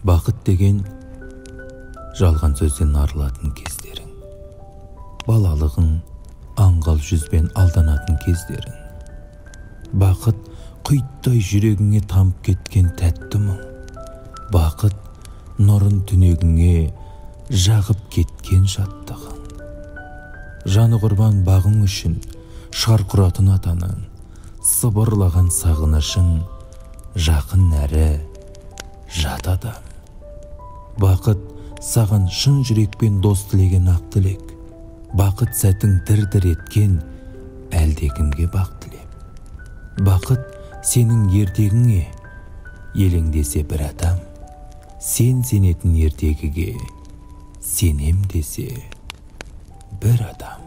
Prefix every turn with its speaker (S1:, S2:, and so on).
S1: Бақыт деген жалған сөзден арылатын кездерің, балалығың аңғал жүзбен алданатын кездерің. Бақыт құйттай жүрегіңе тамып кеткен тәтті мұң. Бақыт нұрын түнегіңе жағып кеткен жаттығың. Жаны құрбан бағың үшін шарқыратын атаның, сыбырлаған сағынышың жақын әрі жат адам. Бақыт саған шын жүрекпен дос тілеген ақ тілек. Бақыт сәтің дір-дір еткен әлдекімге бақ тілеп. Бақыт сенің ертегіңе елеңдесе бір адам, сен сенетін ертегіге сенем десе бір адам.